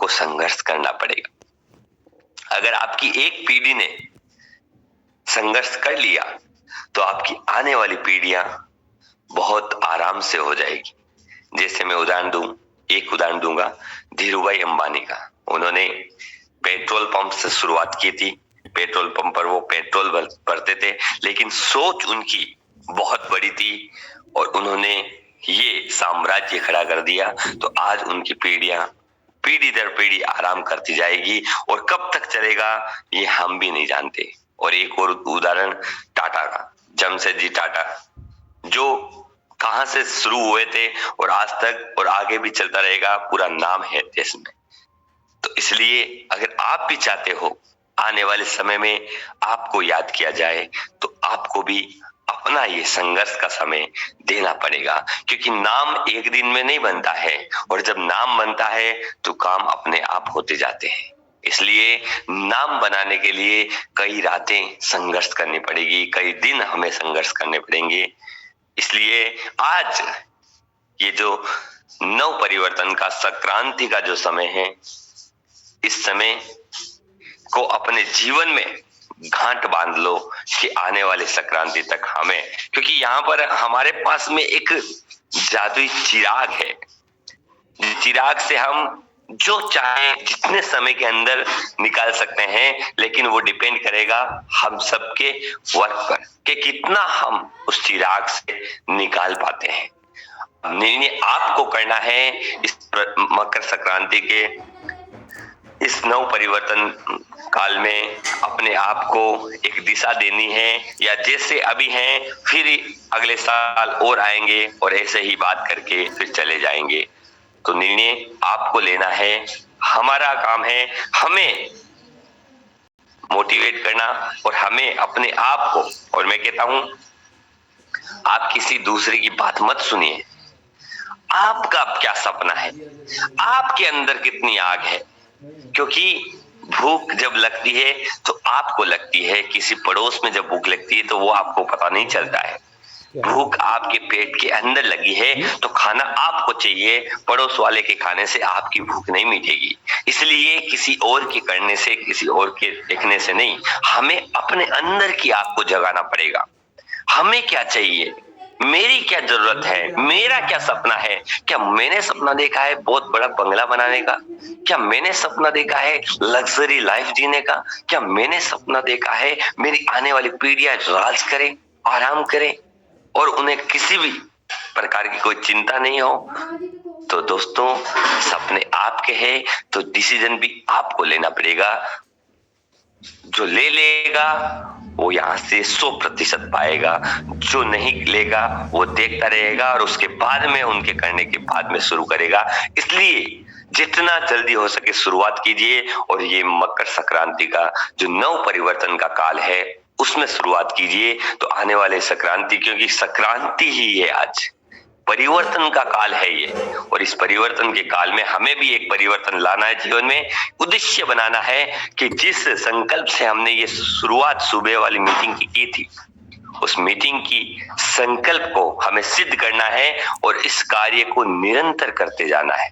आपको संघर्ष करना पड़ेगा। अगर आपकी एक पीढ़ी ने संघर्ष कर लिया तो आपकी आने वाली पीढ़ियां बहुत आराम से हो जाएगी। जैसे मैं एक उदाहरण दूंगा धीरूभाई अंबानी का। उन्होंने पेट्रोल पंप से शुरुआत की थी। पेट्रोल पंप पर वो पेट्रोल भरते थे, लेकिन सोच उनकी बहुत बड़ी थी और उन्होंने ये साम्राज्य खड़ा कर दिया। तो आज उनकी पीढ़ियां पीढ़ी दर पीढ़ी आराम करती जाएगी और कब तक चलेगा ये हम भी नहीं जानते। और एक और उदाहरण टाटा का, जमशेदजी टाटा, जो कहां से शुरू हुए थे और आज तक और आगे भी चलता रहेगा, पूरा नाम है देश में। तो इसलिए अगर आप भी चाहते हो आने वाले समय में आपको याद किया जाए तो आपको भी अपना ये संघर्ष का समय देना पड़ेगा, क्योंकि नाम एक दिन में नहीं बनता है और जब नाम बनता है तो काम अपने आप होते जाते हैं। इसलिए नाम बनाने के लिए कई रातें संघर्ष करनी पड़ेगी, कई दिन हमें संघर्ष करने पड़ेंगे। इसलिए आज ये जो नव परिवर्तन का, संक्रांति का जो समय है, इस समय को अपने जीवन में गांठ बांध लो कि आने वाले संक्रांति तक हमें, क्योंकि यहाँ पर हमारे पास में एक जादुई चिराग है। चिराग से हम जो चाहे जितने समय के अंदर निकाल सकते हैं, लेकिन वो डिपेंड करेगा हम सबके वर्क पर कि कितना हम उस चिराग से निकाल पाते हैं। निर्णय आपको करना है इस मकर संक्रांति के इस नव परिवर्तन काल में अपने आप को एक दिशा देनी है, या जैसे अभी हैं फिर अगले साल और आएंगे और ऐसे ही बात करके फिर चले जाएंगे। तो निर्णय आपको लेना है। हमारा काम है हमें मोटिवेट करना और हमें अपने आप को, और मैं कहता हूं आप किसी दूसरे की बात मत सुनिए। आपका क्या सपना है, आपके अंदर कितनी आग है, क्योंकि भूख जब लगती है तो आपको लगती है, किसी पड़ोस में जब भूख लगती है तो वो आपको पता नहीं चलता है। भूख आपके पेट के अंदर लगी है तो खाना आपको चाहिए, पड़ोस वाले के खाने से आपकी भूख नहीं मिटेगी। इसलिए किसी और के करने से, किसी और के देखने से नहीं, हमें अपने अंदर की आग को जगाना पड़ेगा। हमें क्या चाहिए, मेरी क्या जरूरत है, मेरा क्या सपना है। क्या मैंने सपना देखा है बहुत बड़ा बंगला बनाने का? क्या मैंने सपना देखा है लग्जरी लाइफ जीने का? क्या मैंने सपना देखा है मेरी आने वाली पीढ़ियां राज करें, आराम करें और उन्हें किसी भी प्रकार की कोई चिंता नहीं हो? तो दोस्तों, सपने आपके हैं तो डिसीजन भी आपको लेना पड़ेगा। जो ले लेगा वो यहाँ से 100% पाएगा, जो नहीं लेगा वो देखता रहेगा और उसके बाद में, उनके करने के बाद में शुरू करेगा। इसलिए जितना जल्दी हो सके शुरुआत कीजिए और ये मकर संक्रांति का जो नव परिवर्तन का काल है उसमें शुरुआत कीजिए। तो आने वाले संक्रांति, क्योंकि संक्रांति ही है आज, परिवर्तन का काल है ये, और इस परिवर्तन के काल में हमें भी एक परिवर्तन लाना है जीवन में। उद्देश्य बनाना है कि जिस संकल्प से हमने ये शुरुआत सुबह वाली मीटिंग की थी, उस मीटिंग की संकल्प को हमें सिद्ध करना है और इस कार्य को निरंतर करते जाना है।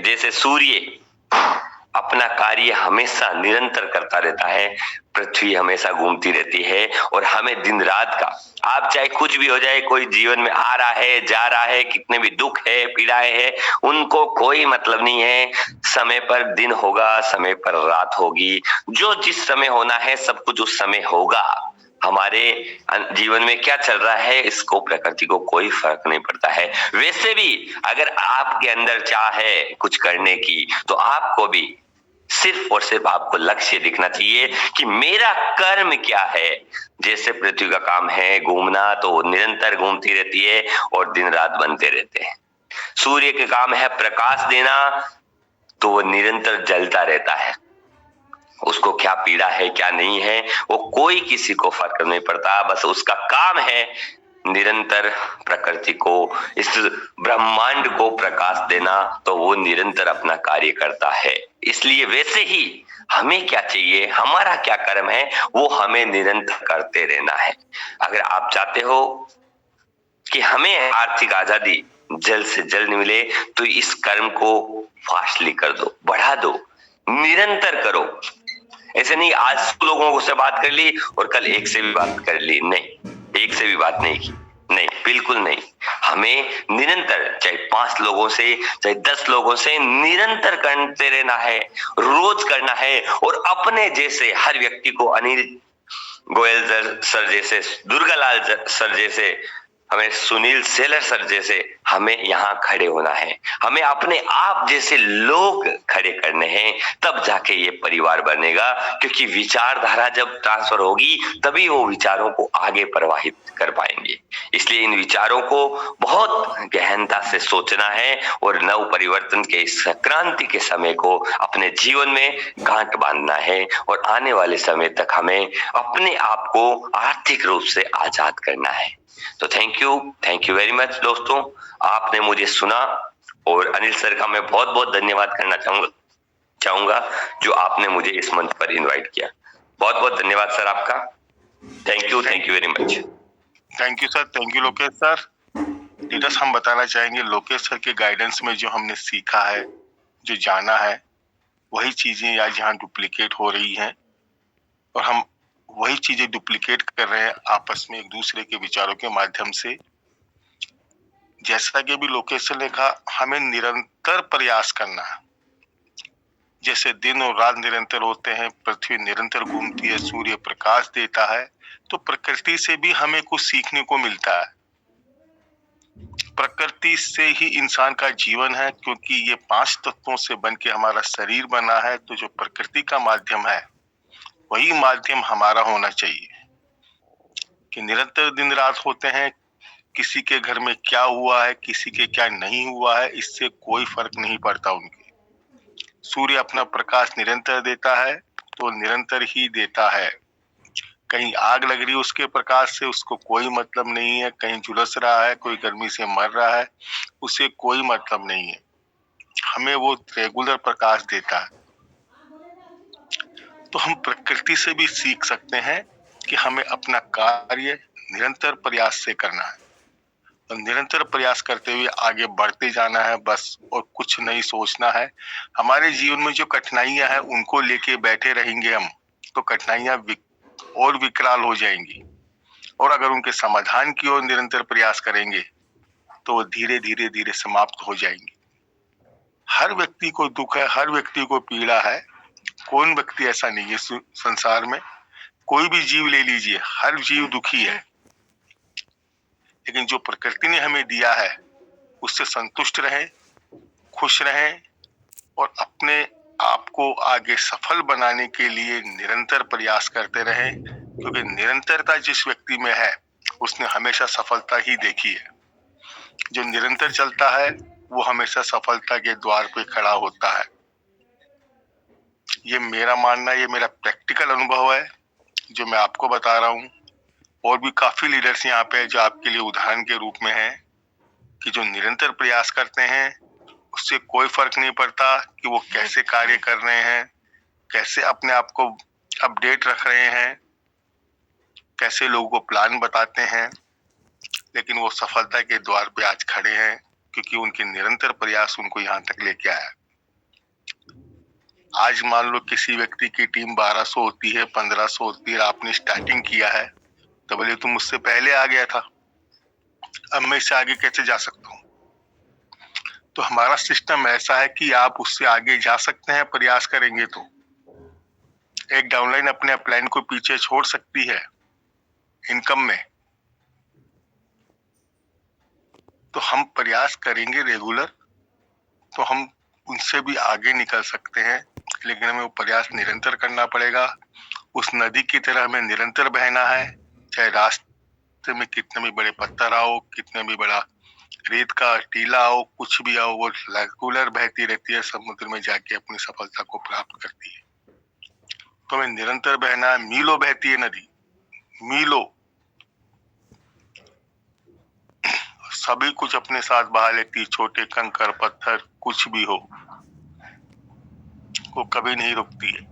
जैसे सूर्य अपना कार्य हमेशा निरंतर करता रहता है, पृथ्वी हमेशा घूमती रहती है और हमें दिन रात का, आप चाहे कुछ भी हो जाए, कोई जीवन में आ रहा है, जा रहा है, कितने भी दुख है, पीड़ाएं है, उनको कोई मतलब नहीं है। समय पर दिन होगा, समय पर रात होगी, जो जिस समय होना है सब कुछ उस समय होगा। हमारे जीवन में क्या चल रहा है इसको प्रकृति को कोई फर्क नहीं पड़ता है। वैसे भी अगर आपके अंदर चाह है कुछ करने की तो आपको भी सिर्फ और सिर्फ आपको लक्ष्य दिखना चाहिए कि मेरा कर्म क्या है। जैसे पृथ्वी का काम है घूमना, तो वो निरंतर घूमती रहती है और दिन रात बनते रहते हैं। सूर्य के काम है प्रकाश देना, तो वो निरंतर जलता रहता है। उसको क्या पीड़ा है क्या नहीं है वो कोई किसी को फर्क नहीं पड़ता, बस उसका काम है निरंतर प्रकृति को, इस ब्रह्मांड को प्रकाश देना, तो वो निरंतर अपना कार्य करता है। इसलिए वैसे ही हमें क्या चाहिए, हमारा क्या कर्म है, वो हमें निरंतर करते रहना है। अगर आप चाहते हो कि हमें आर्थिक आजादी जल्द से जल्द मिले तो इस कर्म को फास्टली कर दो, बढ़ा दो, निरंतर करो। ऐसे नहीं आज 100 लोगों से बात कर ली और कल एक से भी बात कर ली, नहीं, एक से भी बात नहीं की, नहीं, बिल्कुल नहीं। हमें निरंतर चाहे 5 लोगों से चाहे 10 लोगों से निरंतर करते रहना है, रोज करना है। और अपने जैसे हर व्यक्ति को अनिल गोयल सर जैसे, दुर्गालाल सर जैसे, हमें सुनील सेलर सर जैसे हमें यहाँ खड़े होना है। हमें अपने आप जैसे लोग खड़े करने हैं, तब जाके ये परिवार बनेगा। क्योंकि विचारधारा जब ट्रांसफर होगी तभी वो विचारों को आगे प्रवाहित कर पाएंगे। इसलिए इन विचारों को बहुत गहनता से सोचना है और नव परिवर्तन के इस क्रांति के समय को अपने जीवन में गांठ बांधना है। और आने वाले समय तक हमें अपने आप को आर्थिक रूप से आजाद करना है। तो थैंक यू वेरी मच दोस्तों, आपने मुझे सुना। और अनिल सर का मैं बहुत बहुत धन्यवाद करना चाहूंगा जो आपने मुझे इस मंच पर इनवाइट किया। बहुत बहुत धन्यवाद सर आपका। Thank you very much. Thank you sir, thank you Lokesh sir. Leaders, हम बताना चाहेंगे लोकेश सर के गाइडेंस में जो हमने सीखा है, जो जाना है, वही चीजें आज यहाँ डुप्लीकेट हो रही हैं और हम वही चीजें डुप्लीकेट कर रहे हैं आपस में एक दूसरे के विचारों के माध्यम से। जैसा कि भी लोकेश सर ने कहा, हमें निरंतर प्रयास करना है। जैसे दिन और रात निरंतर होते हैं, पृथ्वी निरंतर घूमती है, सूर्य प्रकाश देता है, तो प्रकृति से भी हमें कुछ सीखने को मिलता है। प्रकृति से ही इंसान का जीवन है, क्योंकि ये 5 तत्वों से बनके हमारा शरीर बना है। तो जो प्रकृति का माध्यम है वही माध्यम हमारा होना चाहिए कि निरंतर दिन रात होते हैं। किसी के घर में क्या हुआ है, किसी के क्या नहीं हुआ है, इससे कोई फर्क नहीं पड़ता उनके। सूर्य अपना प्रकाश निरंतर देता है तो निरंतर ही देता है। कहीं आग लग रही है उसके प्रकाश से, उसको कोई मतलब नहीं है। कहीं झुलस रहा है, कोई गर्मी से मर रहा है, उसे कोई मतलब नहीं है। हमें वो रेगुलर प्रकाश देता है। तो हम प्रकृति से भी सीख सकते हैं कि हमें अपना कार्य निरंतर प्रयास से करना है और निरंतर प्रयास करते हुए आगे बढ़ते जाना है बस, और कुछ नहीं सोचना है। हमारे जीवन में जो कठिनाइयां हैं उनको लेके बैठे रहेंगे हम, तो कठिनाइयां और विकराल हो जाएंगी। और अगर उनके समाधान की ओर निरंतर प्रयास करेंगे तो वो धीरे धीरे धीरे समाप्त हो जाएंगे। हर व्यक्ति को दुख है, हर व्यक्ति को पीड़ा है। कौन व्यक्ति ऐसा नहीं है संसार में? कोई भी जीव ले लीजिए, हर जीव दुखी है। लेकिन जो प्रकृति ने हमें दिया है उससे संतुष्ट रहें, खुश रहें और अपने आप को आगे सफल बनाने के लिए निरंतर प्रयास करते रहें। क्योंकि निरंतरता जिस व्यक्ति में है उसने हमेशा सफलता ही देखी है। जो निरंतर चलता है वो हमेशा सफलता के द्वार पे खड़ा होता है। ये मेरा मानना, ये मेरा प्रैक्टिकल अनुभव है जो मैं आपको बता रहा हूँ। और भी काफी लीडर्स यहाँ पे जो आपके लिए उदाहरण के रूप में हैं कि जो निरंतर प्रयास करते हैं उससे कोई फर्क नहीं पड़ता कि वो कैसे कार्य कर रहे हैं, कैसे अपने आप को अपडेट रख रहे हैं, कैसे लोगों को प्लान बताते हैं, लेकिन वो सफलता के द्वार पे आज खड़े हैं क्योंकि उनके निरंतर प्रयास उनको यहाँ तक लेके आया। आज मान लो किसी व्यक्ति की टीम 1200 होती है, 1500 होती है, आपने स्टार्टिंग किया है, तो बोले तुम मुझसे पहले आ गया था, अब मैं इससे आगे कैसे जा सकता हूँ? तो हमारा सिस्टम ऐसा है कि आप उससे आगे जा सकते हैं प्रयास करेंगे तो। एक डाउनलाइन अपने अपलाइन को पीछे छोड़ सकती है इनकम में। तो हम प्रयास करेंगे रेगुलर तो हम उनसे भी आगे निकल सकते हैं, लेकिन हमें वो प्रयास निरंतर करना पड़ेगा। उस नदी की तरह हमें निरंतर बहना है, चाहे रास्ते में कितने भी बड़े पत्थर आओ, कितने भी बड़ा रेत का टीला आओ, कुछ भी आओ, वो रेगुलर बहती रहती है, समुद्र में जाके अपनी सफलता को प्राप्त करती है। तो हमें निरंतर बहना है। मीलों बहती है नदी, मीलों, सभी कुछ अपने साथ बहा लेती, छोटे कंकर पत्थर कुछ भी हो, वो कभी नहीं रुकती है।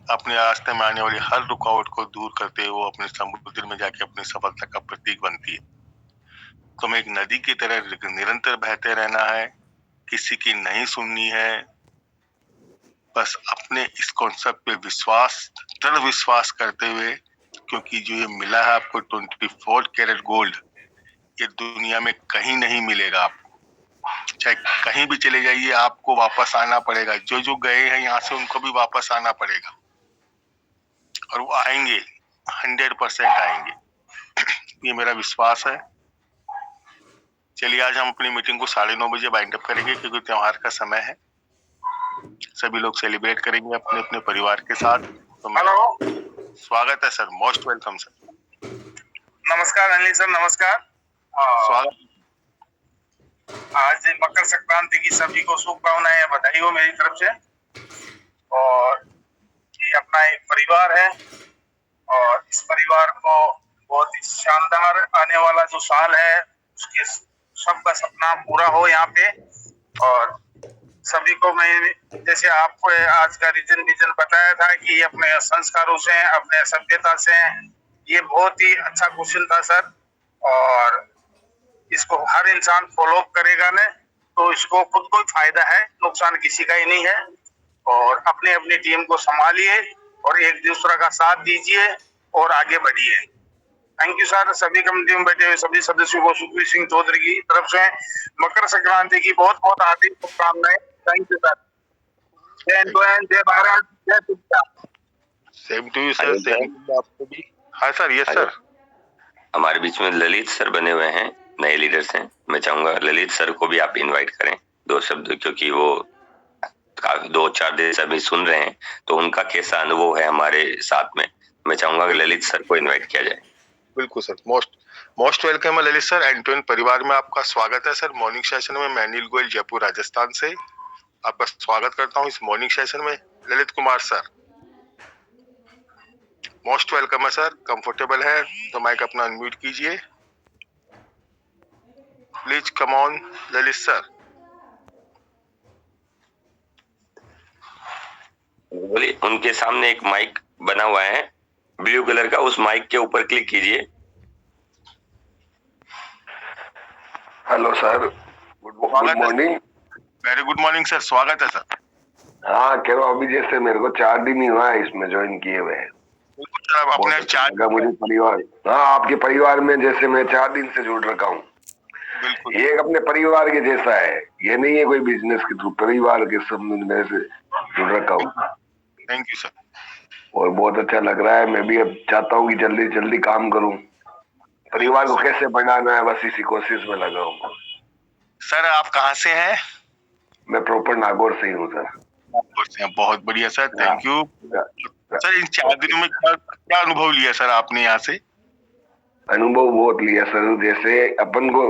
अपने रास्ते में आने वाली हर रुकावट को दूर करते हुए वो अपने समुद्र में जाके अपनी सफलता का प्रतीक बनती है। तो हमें एक नदी की तरह निरंतर बहते रहना है, किसी की नहीं सुननी है, बस अपने इस कॉन्सेप्ट पे दृढ़ विश्वास करते हुए, क्योंकि जो ये मिला है आपको 24 कैरेट गोल्ड, ये दुनिया में कहीं नहीं मिलेगा आपको। चाहे कहीं भी चले जाइए, आपको वापस आना पड़ेगा। जो जो गए हैं यहाँ से, उनको भी वापस आना पड़ेगा, और वो आएंगे, 100% आएंगे। ये मेरा विश्वास है। चलिए, आज हम अपनी मीटिंग को 9:30 बजे वाइंड अप करेंगे, क्योंकि त्योहार का समय है। सभी लोग सेलिब्रेट करेंगे अपने अपने परिवार के साथ। तो हेलो, स्वागत है सर, मोस्ट वेलकम सर। नमस्कार अनिल सर, नमस्कार। स्वागत। आज मकर संक्रांति की सभी को शुभकामनाएं, बधाई हो मेरी तरफ से। और ये अपना एक परिवार है, और इस परिवार को बहुत ही शानदार आने वाला जो साल है, उसके सबका सपना पूरा हो यहाँ पे। और सभी को मैं, जैसे आपको आज का रीजन विजन बताया था कि अपने संस्कारों से, अपने सभ्यता से, ये बहुत ही अच्छा क्वेश्चन था सर। और इसको हर इंसान फॉलो करेगा ना, तो इसको खुद को फायदा है, नुकसान किसी का ही नहीं है। और अपने अपनी टीम को संभालिए और एक दूसरे का साथ दीजिए और आगे बढ़िए। Thank you sir. सभी कमेटी में बैठे हुए सभी सदस्यों को सुखबीर सिंह चौधरी की तरफ से मकर संक्रांति की बहुत बहुत हार्दिक शुभकामनाएं। Thank you sir. जय हिंद, जय भारत, जय शिक्षा। Same to you sir, same आपको भी। हाँ सर, यस सर। हमारे बीच में ललित सर बने हुए हैं, नए लीडर्स हैं। मैं चाहूंगा ललित सर को भी आप इनवाइट करें, 2 शब्द, क्योंकि वो 2-4 दिन से अभी सुन रहे हैं, तो उनका कैसा अनुभव है हमारे साथ में। मैं चाहूंगा कि ललित सर को इनवाइट किया जाए। बिल्कुल सर, मोस्ट वेलकम है ललित सर। एंड परिवार में आपका स्वागत है सर। मॉर्निंग सेशन में मैं अनिल गोयल, जयपुर राजस्थान से आपका स्वागत करता हूँ इस मॉर्निंग सेशन में। Lalit Kumar sir, most welcome है सर। कंफर्टेबल है तो माइक अपना अनम्यूट कीजिए, please come on Lalit sir. बोलिए। उनके सामने एक माइक बना हुआ है ब्लू कलर का, उस माइक के ऊपर क्लिक कीजिए। Hello sir, good morning. Very good morning sir, स्वागत है सर। हाँ, कह रहा हूँ अभी जैसे मेरे को 4 दिन ही हुआ है इसमें ज्वाइन किए हुए। सर, अपने अच्छा लगा मुझे परिवार। हाँ, आपके परिवार में जैसे मैं 4 दिन से जुड़ रखा हूँ। बिल्कुल, ये एक अपने परिवार के जैसा है, ये नहीं है कोई बिजनेस के थ्रू, परिवार के संबंध में से जुड़ रखा हूँ। Thank you sir. और बहुत अच्छा लग रहा है। मैं भी अब चाहता हूँ कि जल्दी जल्दी काम करूँ, परिवार को कैसे बढ़ाना है, बस इसी कोशिश में लगा हूँ। सर, आप कहाँ से हैं? मैं प्रॉपर नागौर से ही हूँ सर। नागौर से हैं, बहुत बढ़िया सर, थैंक यू। सर, इन 4 दिनों में क्या अनुभव लिया सर आपने यहाँ से? अनुभव बहुत लिया सर। जैसे अपन को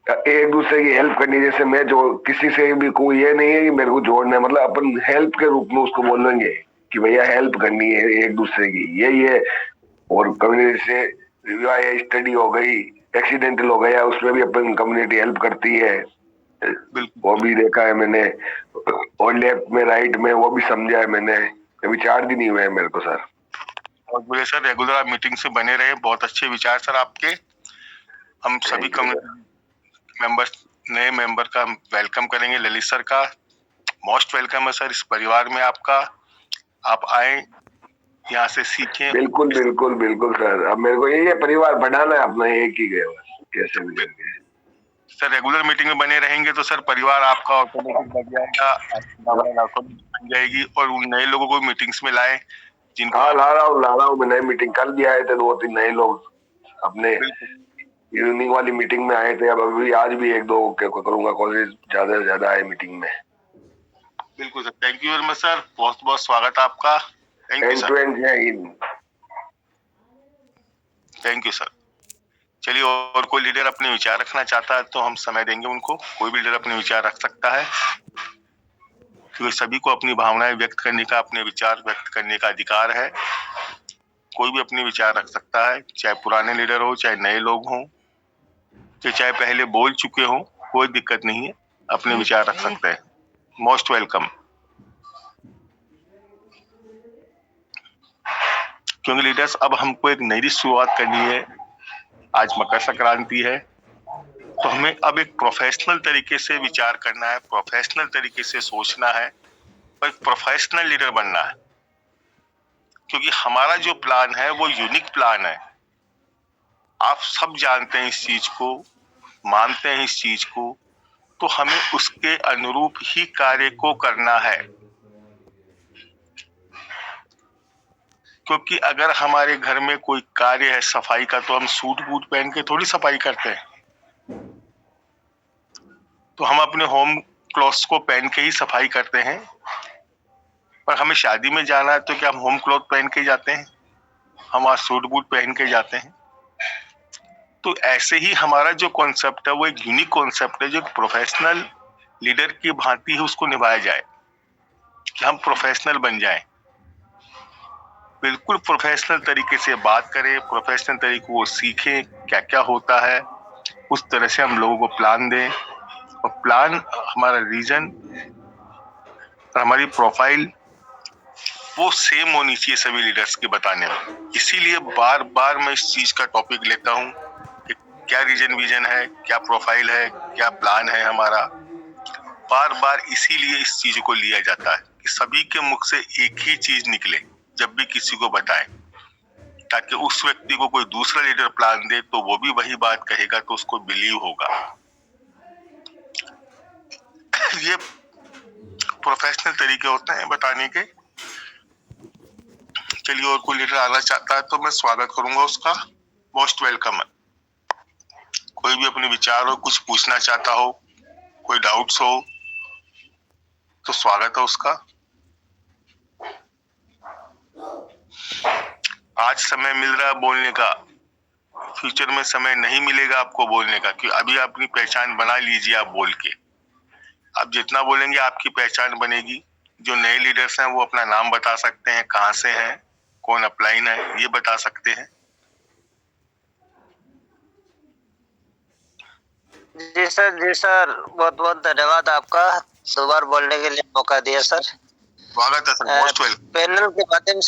एक दूसरे की हेल्प करनी, जैसे मैं जो किसी से भी कोई ये नहीं है कि मेरे को जोड़ना है, मतलब अपन हेल्प के रूप में उसको बोलेंगे कि भैया हेल्प करनी है एक दूसरे की, यही है। और कम्युनिटी से स्टडी हो गई, एक्सीडेंटल हो गया, उसमें भी अपन कम्युनिटी हेल्प करती है, वो भी देखा है मैंने। और लेफ्ट में राइट में वो भी समझा है मैंने। अभी 4 दिन ही हुए हैं मेरे को सर। बहुत बढ़िया सर, रेगुलर आप मीटिंग से बने रहे, बहुत अच्छे विचार सर आपके। हम सभी कम्युनिटी मेंबर्स, नए मेंबर का वेलकम करेंगे। ललित सर का मोस्ट वेलकम है सर इस परिवार में आपका। आप आए, यहाँ से सीखें। बिल्कुल बिल्कुल बिल्कुल सर। अब मेरे को यही है, परिवार बढ़ाना है अपना, एक ही गए कैसे भी करके। सर, रेगुलर मीटिंग में बने रहेंगे तो सर परिवार आपका ऑटोमेटिक बढ़ जाएगा, बन जाएगी। और उन नए लोगों को मीटिंग्स में लाए जिनको। हाँ, ला रहा हूँ मैं। नई मीटिंग कल भी आए थे 2-3 नए लोग अपने इवनिंग वाली मीटिंग में आए थे। अब अभी आज भी 1-2 करूंगा कोशिश, ज्यादा से ज्यादा आए मीटिंग में। बिल्कुल sir, thank you very much sir, बहुत बहुत स्वागत है आपका। Thank you sir. Thank you sir. चलिए, और कोई लीडर अपने विचार रखना चाहता है तो हम समय देंगे उनको। कोई भी लीडर अपने विचार रख सकता है, क्योंकि सभी को अपनी भावनाएं व्यक्त करने का, अपने विचार व्यक्त करने का अधिकार है। कोई भी अपने विचार रख सकता है, चाहे पुराने लीडर हो, चाहे नए लोग हों, चाहे पहले बोल चुके हों, कोई दिक्कत नहीं है, अपने विचार रख सकते हैं। Most welcome. क्योंकि लीडर्स, अब हमको एक नई शुरुआत करनी है। आज मकर संक्रांति है, तो हमें अब एक प्रोफेशनल तरीके से विचार करना है, प्रोफेशनल तरीके से सोचना है और एक प्रोफेशनल लीडर बनना है, क्योंकि हमारा जो प्लान है वो यूनिक प्लान है। आप सब जानते हैं इस चीज को, मानते हैं इस चीज को, तो हमें उसके अनुरूप ही कार्य को करना है। क्योंकि अगर हमारे घर में कोई कार्य है सफाई का, तो हम सूट बूट पहन के थोड़ी सफाई करते हैं, तो हम अपने होम क्लॉथ्स को पहन के ही सफाई करते हैं। पर हमें शादी में जाना है तो क्या हम होम क्लॉथ पहन के जाते हैं? हम वहाँ सूट बूट पहन के जाते हैं। तो ऐसे ही हमारा जो कॉन्सेप्ट है वो एक यूनिक कॉन्सेप्ट है, जो प्रोफेशनल लीडर की भांति ही उसको निभाया जाए, कि हम प्रोफेशनल बन जाएं, बिल्कुल प्रोफेशनल तरीके से बात करें, प्रोफेशनल तरीके को सीखें, क्या क्या होता है, उस तरह से हम लोगों को प्लान दें। और प्लान, हमारा रीजन और हमारी प्रोफाइल वो सेम होनी चाहिए सभी लीडर्स के बताने में। इसीलिए बार बार मैं इस चीज का टॉपिक लेता हूँ कि क्या रीजन विजन है, क्या प्रोफाइल है, क्या प्लान है हमारा। बार बार इसीलिए इस चीज को लिया जाता है कि सभी के मुख से एक ही चीज निकले जब भी किसी को बताएं, ताकि उस व्यक्ति को कोई दूसरा लीडर प्लान दे तो वो भी वही बात कहेगा, तो उसको बिलीव होगा। ये प्रोफेशनल तरीके होते हैं बताने के। चलिए, और कोई लीडर आना चाहता है तो मैं स्वागत करूंगा उसका, मोस्ट वेलकम है। कोई भी अपने विचार हो, कुछ पूछना चाहता हो, कोई डाउट्स हो, तो स्वागत है उसका। आज समय मिल रहा है बोलने का, फ्यूचर में समय नहीं मिलेगा आपको बोलने का, क्योंकि अभी अपनी पहचान बना लीजिए। आप बोल के आप जितना बोलेंगे आपकी पहचान बनेगी। जो नए लीडर्स हैं वो अपना नाम बता सकते हैं, कहाँ से हैं, कौन अपलाइन है, ये बता सकते हैं। जी सर, बहुत बहुत धन्यवाद आपका दोबारा बोलने के लिए मौका दिया सर। स्वागत है सर, मोस्ट वेलकम। पैनल के माध्यम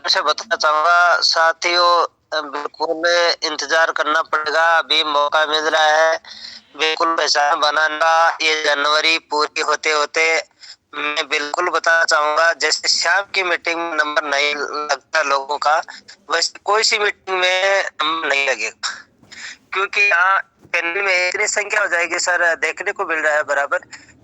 से बताना चाहूंगा साथियों, बिल्कुल इंतजार करना पड़ेगा, अभी मौका मिल रहा है बिल्कुल पहचान बनाना। ये जनवरी पूरी होते होते मैं बिल्कुल बताना चाहूंगा, जैसे शाम की मीटिंग में नंबर नहीं लगता लोगों का, वैसे कोई सी मीटिंग में नंबर नहीं लगेगा, क्योंकि यहाँ पैनल में इतनी संख्या हो जाएगी सर, देखने को मिल रहा है बराबर,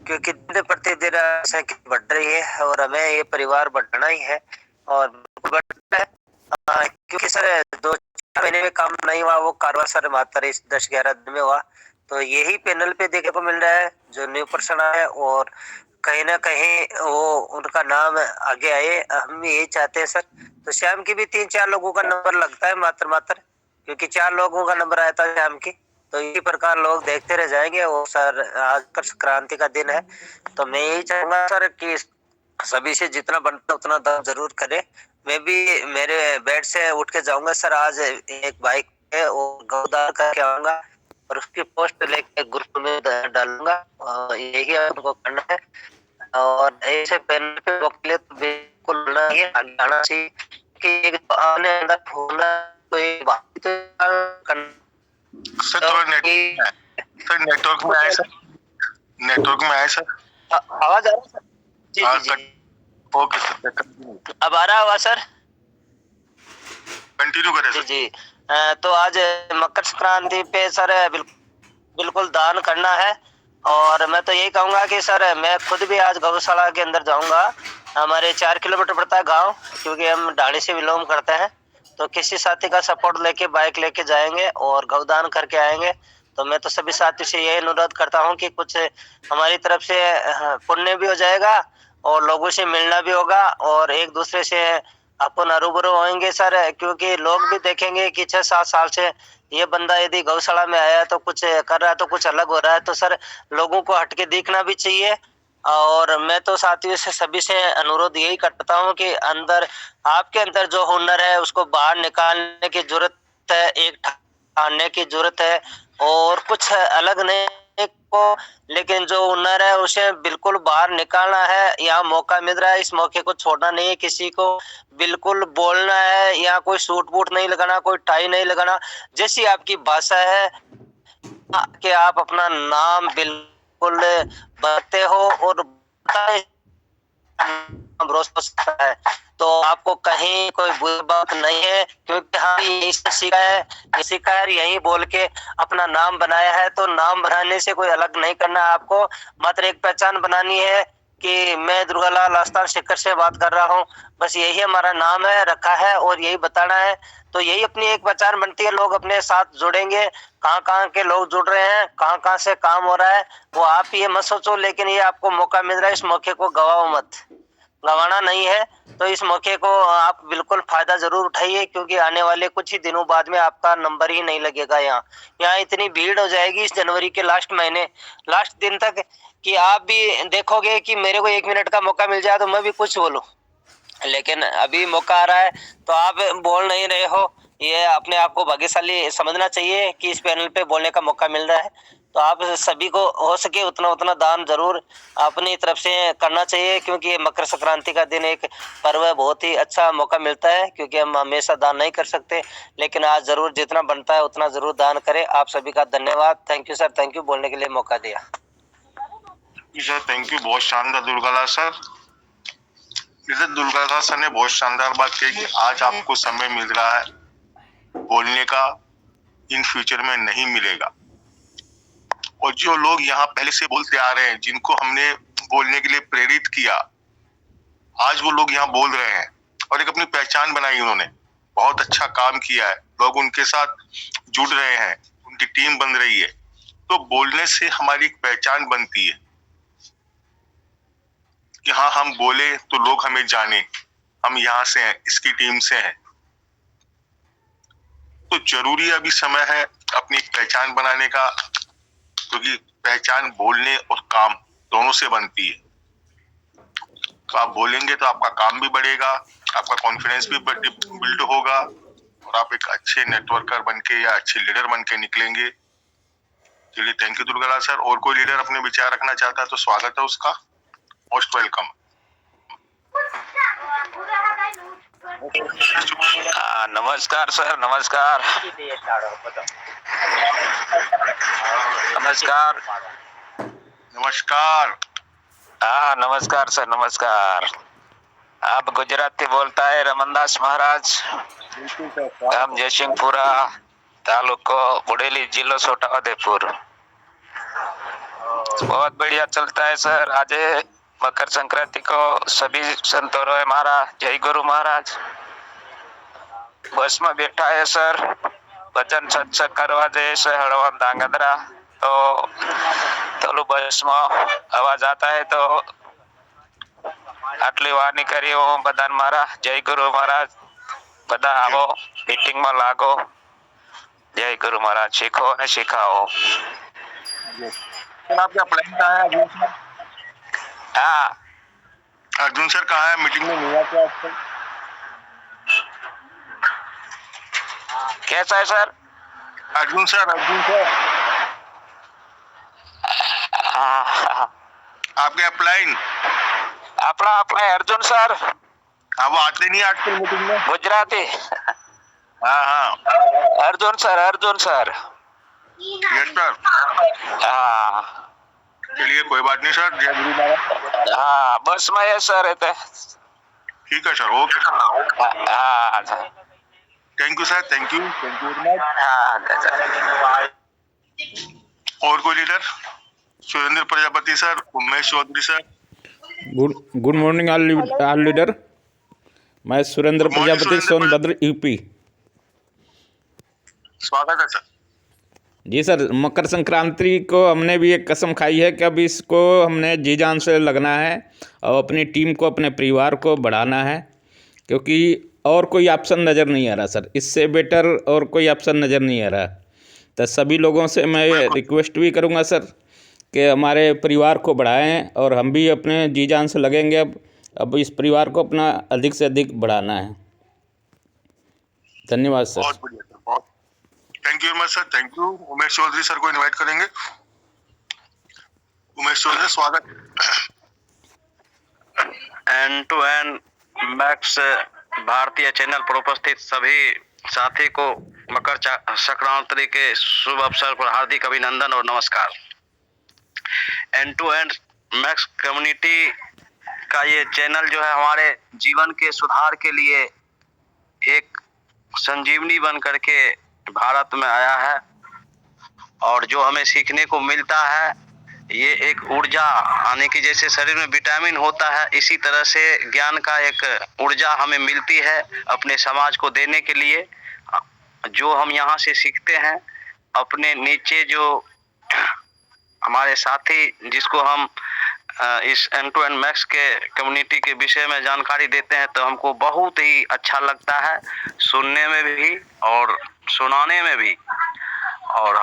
क्योंकि दिन प्रतिदिन संख्या बढ़ रही है और हमें ये परिवार बढ़ना ही है और बढ़ रहा है। क्योंकि सर 2-4 महीने में काम नहीं हुआ, वो कारोबार सर मात्र इस 10-11 दिन में हुआ। तो यही पैनल पे देखने को मिल रहा है जो न्यू पर्सन है, और कहीं ना कहीं वो उनका नाम आगे आए, हम यही चाहते हैं सर। तो शाम की भी 3-4 लोगों का नंबर लगता है मात्र, क्योंकि 4 लोगों का नंबर आया था शाम की। तो इसी प्रकार लोग देखते रह जाएंगे। और सर आज कर संक्रांति का दिन है, तो मैं यही चाहूंगा सर कि सभी से जितना बनता उतना दान जरूर करें। मैं भी मेरे बेड से उठ के जाऊंगा सर, आज एक बाइक पे और गौदान करके आऊंगा और उसकी पोस्ट लेके ग्रुप में डालूंगा, यही आपको करना है। और ऐसे पैनल पे वकील तो बिल्कुल आगे आना चाहिए कि आने अंदर होना कोई बात तो सर थोड़ा नेटवर्क में आए सर, नेटवर्क में आए सर। आवाज आ रहा है सर? जी। ओके सर, अब आ रहा होगा सर? कंटिन्यू करें सर। जी। तो आज मकर संक्रांति पे सर बिल्कुल दान करना है। और मैं तो यही कहूंगा कि सर मैं खुद भी आज गौशाला के अंदर जाऊंगा। हमारे 4 किलोमीटर पड़ता है गांव, क्योंकि हम ढाणी से बिलोंग करते हैं। तो किसी साथी का सपोर्ट लेके बाइक लेके जाएंगे और गौदान करके आएंगे। तो मैं तो सभी साथी से यही अनुरोध करता हूँ कि कुछ हमारी तरफ से पुण्य भी हो जाएगा और लोगों से मिलना भी होगा और एक दूसरे से अपन रूबरू होंगे सर, क्योंकि लोग भी देखेंगे कि 6-7 साल से ये बंदा यदि गौशाला में आया तो कुछ कर रहा है, तो कुछ अलग हो रहा है। तो सर लोगों को हटके दिखना भी चाहिए। और मैं तो साथियों से सभी से अनुरोध यही करता हूँ कि अंदर आपके अंदर जो हुनर है उसको बाहर निकालने की जरूरत है, एक ठानने की जरूरत है और कुछ अलग नए को, लेकिन जो हुनर है उसे बिल्कुल बाहर निकालना है। यहाँ मौका मिल रहा है, इस मौके को छोड़ना नहीं है। किसी को बिल्कुल बोलना है, यहाँ कोई सूट बूट नहीं लगाना, कोई टाई नहीं लगाना। जैसी आपकी भाषा है कि आप अपना नाम बिल्कुल बताते हो और रोज हो सकता है, तो आपको कहीं कोई बुरी बात नहीं है, क्योंकि हम यही सीखा है, यही बोल के अपना नाम बनाया है। तो नाम बनाने से कोई अलग नहीं करना है, आपको मात्र एक पहचान बनानी है कि मैं दुर्गालाल आस्थान शिखर से बात कर रहा हूँ। बस यही हमारा नाम है, रखा है और यही बताना है। तो यही अपनी एक पहचान बनती है। लोग अपने साथ जुड़ेंगे, कहाँ के लोग जुड़ रहे हैं, कहाँ से काम हो रहा है, वो आप ये मत सोचो, लेकिन ये आपको मौका मिल रहा है, इस मौके को गवाओ मत, गंवाना नहीं है। तो इस मौके को आप बिल्कुल फायदा जरूर उठाइए, क्योंकि आने वाले कुछ ही दिनों बाद में आपका नंबर ही नहीं लगेगा। यहाँ इतनी भीड़ हो जाएगी इस जनवरी के लास्ट महीने, लास्ट दिन तक, कि आप भी देखोगे कि मेरे को 1 मिनट का मौका मिल जाए तो मैं भी कुछ बोलूं, लेकिन अभी मौका आ रहा है तो आप बोल नहीं रहे हो। ये अपने आप को भाग्यशाली समझना चाहिए कि इस पैनल पे बोलने का मौका मिल रहा है। तो आप सभी को हो सके उतना दान जरूर अपनी तरफ से करना चाहिए, क्योंकि मकर संक्रांति का दिन एक पर्व है, बहुत ही अच्छा मौका मिलता है, क्योंकि हम हमेशा दान नहीं कर सकते, लेकिन आज जरूर जितना बनता है उतना जरूर दान करें। आप सभी का धन्यवाद। Thank you sir, thank you बोलने के लिए मौका दिया। जी सर, थैंक यू। बहुत शानदार दुर्गालाल सर। जैसे दुर्गालाल सर ने बहुत शानदार बात कही कि आज आपको समय मिल रहा है बोलने का, इन फ्यूचर में नहीं मिलेगा। और जो लोग यहाँ पहले से बोलते आ रहे हैं, जिनको हमने बोलने के लिए प्रेरित किया, आज वो लोग यहाँ बोल रहे हैं और एक अपनी पहचान बनाई उन्होंने। बहुत अच्छा काम किया है, लोग उनके साथ जुड़ रहे हैं, उनकी टीम बन रही है। तो बोलने से हमारी एक पहचान बनती है कि हाँ, हम बोले तो लोग हमें जाने, हम यहाँ से हैं, इसकी टीम से हैं। तो जरूरी अभी समय है अपनी एक पहचान बनाने का, क्योंकि पहचान बोलने और काम दोनों से बनती है। तो आप बोलेंगे तो आपका काम भी बढ़ेगा, आपका कॉन्फिडेंस भी बिल्ड होगा और आप एक अच्छे नेटवर्कर बनके या अच्छे लीडर बनके निकलेंगे। चलिए, थैंक यू दुर्गालाल सर। और कोई लीडर अपने विचार रखना चाहता है तो स्वागत है उसका, मोस्ट वेलकम। नमस्कार सर, नमस्कार नमस्कार नमस्कार। हाँ नमस्कार सर, नमस्कार। आप गुजराती बोलता है रमनदास महाराज, गाम जयसिंहपुरा, तालुको बुडेली, जिलो छोटाउदेपुर। बहुत बढ़िया चलता है सर। आज मकर संक्रांति को सभी संतों है हमारा जय गुरु महाराज। बस में बैठा है सर, भजन सत्संग करवा दे से हड़वा धांगध्रा, तो बस में आवाज आता है तो आटली वाणी करी हूँ बधान मारा जय गुरु महाराज, बधा आवो मीटिंग में लागो, जय गुरु महाराज, सीखो ने सिखाओ। आपका प्लान कहाँ है अर्जुन सर? हाँ अर्जुन सर कहाँ है? मीटिंग में नहीं आते आजकल। कैसा है सर? अर्जुन सर हाँ आपके अपलाइन अपना अर्जुन सर, हाँ, वो आते नहीं आजकल मीटिंग में। गुजराती। हाँ अर्जुन सर। Yes sir. हाँ चलिए, कोई बात नहीं सर। जय गुरु महाराज। हाँ बस में है सर रहते। ठीक है सर, ओके सर। हाँ thank you sir, thank you very much. हाँ। और कोई leader? Surendra Prajapati sir, Umesh Chaudhary sir. Good morning all leader. मैं सुरेंद्र प्रजापति, सोनभद्र, यूपी। स्वागत है सर। जी सर, मकर संक्रांति को हमने भी एक कसम खाई है कि अब इसको हमने जी जान से लगना है और अपनी टीम को, अपने परिवार को बढ़ाना है, क्योंकि और कोई ऑप्शन नज़र नहीं आ रहा सर। इससे बेटर और कोई ऑप्शन नज़र नहीं आ रहा। तो सभी लोगों से मैं रिक्वेस्ट भी करूंगा सर कि हमारे परिवार को बढ़ाएं और हम भी अपने जी जान से लगेंगे अब इस परिवार को अपना अधिक से अधिक बढ़ाना है। धन्यवाद सर। बहुत बढ़िया सर, बहुत thank you very much sir, thank you. Umesh Chaudhary sir को इनवाइट करेंगे। उमेश चौधरी स्वागत। End-to-End मैक्स भारतीय चैनल पर उपस्थित सभी साथी को मकर संक्रांति के शुभ अवसर पर हार्दिक अभिनंदन और नमस्कार। End-to-End मैक्स कम्युनिटी का ये चैनल जो है हमारे जीवन के सुधार के लिए एक संजीवनी बन करके भारत में आया है और जो हमें सीखने को मिलता है ये एक ऊर्जा आने की, जैसे शरीर में विटामिन होता है इसी तरह से ज्ञान का एक ऊर्जा हमें मिलती है अपने समाज को देने के लिए। जो हम यहाँ से सीखते हैं अपने नीचे जो हमारे साथी जिसको हम इस End-to-End मैक्स के कम्युनिटी के विषय में जानकारी देते हैं तो हमको बहुत ही अच्छा लगता है सुनने में भी और सुनाने में भी, और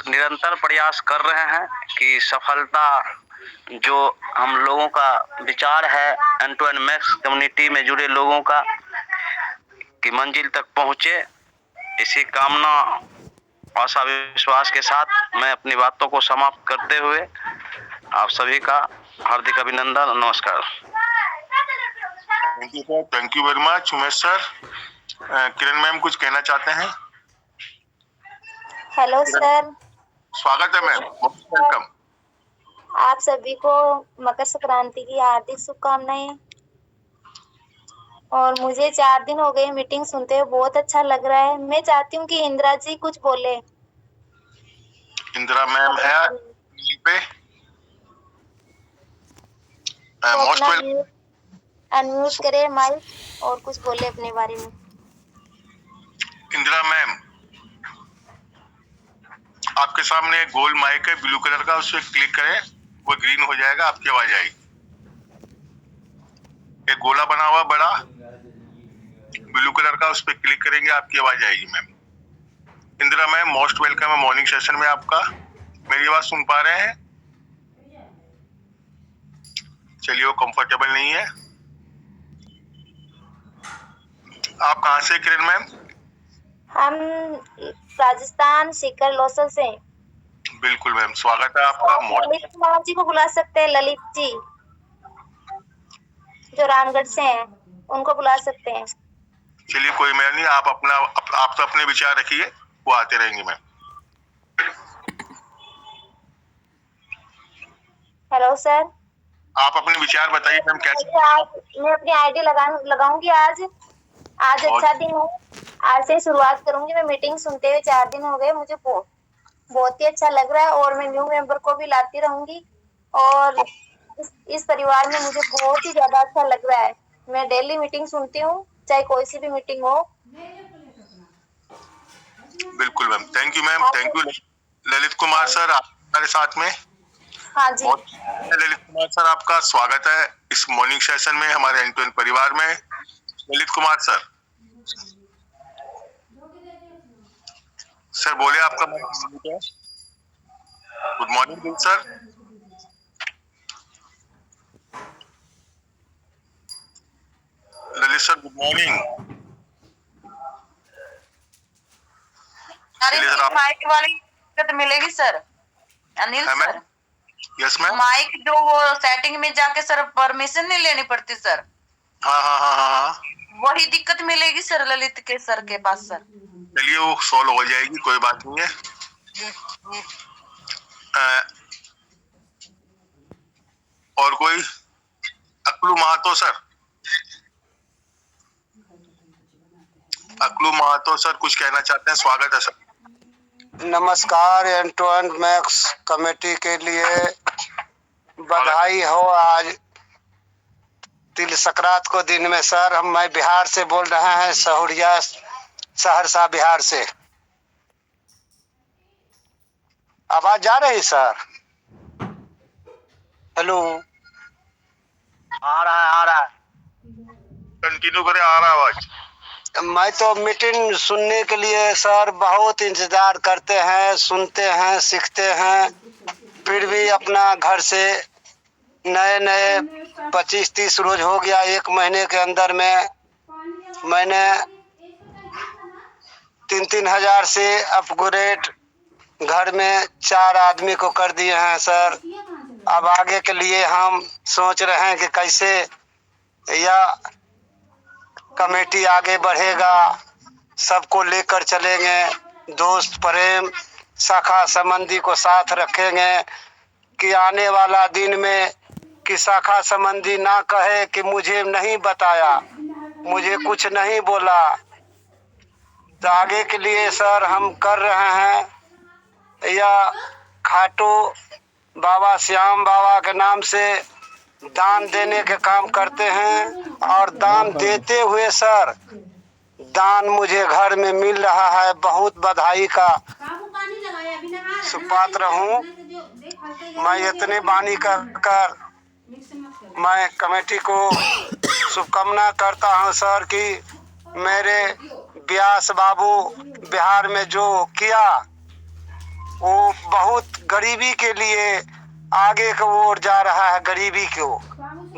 निरंतर प्रयास कर रहे हैं कि सफलता जो हम लोगों का विचार है End-to-End मैक्स कम्युनिटी में जुड़े लोगों का कि मंजिल तक पहुंचे। इसी कामना आशा विश्वास के साथ मैं अपनी बातों को समाप्त करते हुए आप सभी का हार्दिक अभिनंदन और नमस्कार। Thank you sir, thank you very much Umesh sir. Kiran ma'am कुछ कहना चाहते हैं? हेलो सर, स्वागत है मैम, वेलकम। आप सभी को मकर संक्रांति की हार्दिक शुभकामनाएं। और मुझे 4 दिन हो गए मीटिंग सुनते हुए, बहुत अच्छा लग रहा है। मैं चाहती हूँ कि इंदिरा जी कुछ बोले। इंदिरा मैम है पे मोस्ट वेलकम। अनम्यूट करे माइक और कुछ बोले अपने बारे में। इंदिरा मैम, आपके सामने एक गोल माइक है ब्लू कलर का, उस पर क्लिक करें, वो ग्रीन हो जाएगा, आपकी आवाज आएगी। एक गोला बना हुआ बड़ा ब्लू कलर का, उस पर क्लिक करेंगे, आपकी आवाज आएगी ma'am. Indira ma'am most welcome है मॉर्निंग सेशन में आपका। मेरी आवाज सुन पा रहे हैं? चलिए, वो कंफर्टेबल नहीं है। आप कहाँ से किरण मैम? हम राजस्थान सीकर लोसल से। बिल्कुल मैम, स्वागत है आपका। ललित कुमार जी को बुला सकते हैं, ललित जी जो रामगढ़ से हैं, उनको बुला सकते हैं। चलिए, कोई मैम नहीं, आप तो अपने विचार रखिए, वो आते रहेंगे मैम। हेलो सर, आप अपने विचार बताइए मैम, कैसे? आज मैं अपनी आईडी लगाऊंगी। आज अच्छा दिन है, आज से शुरुआत करूंगी। मैं मीटिंग सुनते हुए 4 दिन हो गए, मुझे बहुत ही अच्छा लग रहा है और मैं न्यू मेंबर को भी लाती रहूंगी। और इस परिवार में मुझे बहुत ही ज्यादा अच्छा लग रहा है। मैं डेली मीटिंग सुनती हूँ, चाहे कोई सी भी मीटिंग हो। बिल्कुल ma'am, thank you ma'am, thank you. Lalit Kumar sir आप हमारे साथ में? हाँ जी, ललित कुमार सर, आपका स्वागत है इस मॉर्निंग सेशन में हमारे End-to-End परिवार में। ललित कुमार सर बोले, आपका good morning sir. Lalit sir good morning. Mic वाली दिक्कत मिलेगी sir, Anil sir. Yes ma'am. Mic जो वो सेटिंग में जाके सर परमिशन नहीं लेनी पड़ती सर। हाँ। वही दिक्कत मिलेगी सर ललित के सर के पास सर। चलिए, वो सॉल्व हो जाएगी, कोई बात नहीं है। और कोई? अकलू महातो सर, कुछ कहना चाहते हैं? स्वागत है सर। नमस्कार। End-to-End मैक्स कमेटी के लिए बधाई हो आज तिल संक्रांत को दिन में सर। मैं बिहार से बोल रहे हैं, सहुरिया सहरसा बिहार से। आवाज जा रही सर? हेलो, आ रहा है। कंटिन्यू करें, आ रहा है आवाज। मैं तो मीटिंग सुनने के लिए सर बहुत इंतजार करते हैं, सुनते हैं, सीखते हैं। फिर भी अपना घर से नए 25-30 रोज हो गया। 1 महीने के अंदर में मैंने 3-3 हजार से अपग्रेड घर में 4 आदमी को कर दिए हैं सर। अब आगे के लिए हम सोच रहे हैं कि कैसे यह कमेटी आगे बढ़ेगा, सबको लेकर चलेंगे, दोस्त प्रेम शाखा संबंधी को साथ रखेंगे कि आने वाला दिन में कि शाखा संबंधी ना कहे कि मुझे नहीं बताया, मुझे कुछ नहीं बोला। तो आगे के लिए सर हम कर रहे हैं, या खाटू बाबा श्याम बाबा के नाम से दान देने के काम करते हैं, और दान देते हुए सर दान मुझे घर में मिल रहा है। बहुत बधाई का सुपात्र हूँ मैं। इतने बानी कर मैं कमेटी को शुभकामना करता हूँ सर कि मेरे व्यास बाबू बिहार में जो किया वो बहुत गरीबी के लिए आगे की ओर जा रहा है।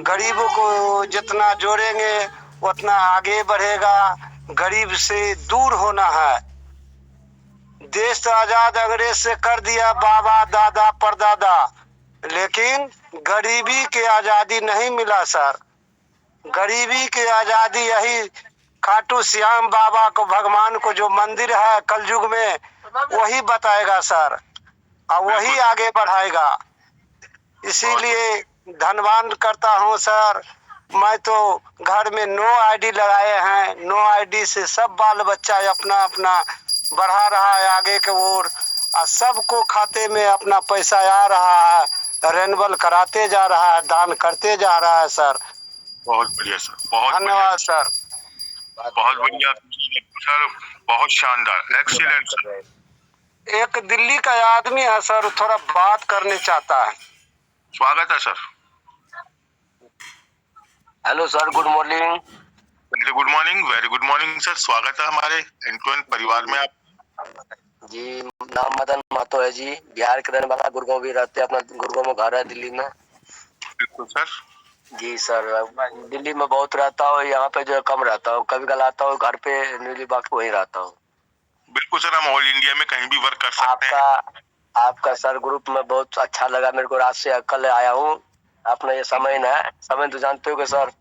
गरीबों को जितना जोड़ेंगे उतना आगे बढ़ेगा। गरीब से दूर होना है। देश आजाद अंग्रेज से कर दिया बाबा दादा परदादा, लेकिन गरीबी की आजादी नहीं मिला सर। गरीबी की आजादी यही खाटू श्याम बाबा को, भगवान को जो मंदिर है कलयुग में, वही बताएगा सर, और वही आगे बढ़ाएगा। इसीलिए धन्यवाद करता हूँ सर। मैं तो घर में नो आईडी लगाए हैं, नो आईडी से सब बाल बच्चा अपना अपना बढ़ा रहा है आगे की ओर, और सबको खाते में अपना पैसा आ रहा है, रेनवल कराते जा रहा है, दान करते जा रहा है सर। बहुत बढ़िया सर, बहुत धन्यवाद सर। बहुत बढ़िया सर, बहुत शानदार, एक्सीलेंट सर। एक दिल्ली का आदमी है सर, थोड़ा बात करने चाहता है। स्वागत है sir. Hello sir, good morning. Very good morning sir. स्वागत है हमारे एंटोन परिवार में आप। जी, नाम मदन महतो है जी, बिहार के रहने वाला, गुड़गांव भी रहते हैं, अपना गुड़गांव में घर है दिल्ली में। बिल्कुल सर। जी सर, दिल्ली में बहुत रहता हूँ, यहाँ पे जो है कम रहता हूँ, कभी कल आता हूँ घर पे, न्यूली बाग वहीं रहता हूँ। बिल्कुल सर, हम ऑल इंडिया में कहीं भी वर्क कर सकते हैं। आपका सर ग्रुप में बहुत अच्छा लगा मेरे को। रात से कल आया हूँ। अपना ये समय है, समय तो जानते हो सर।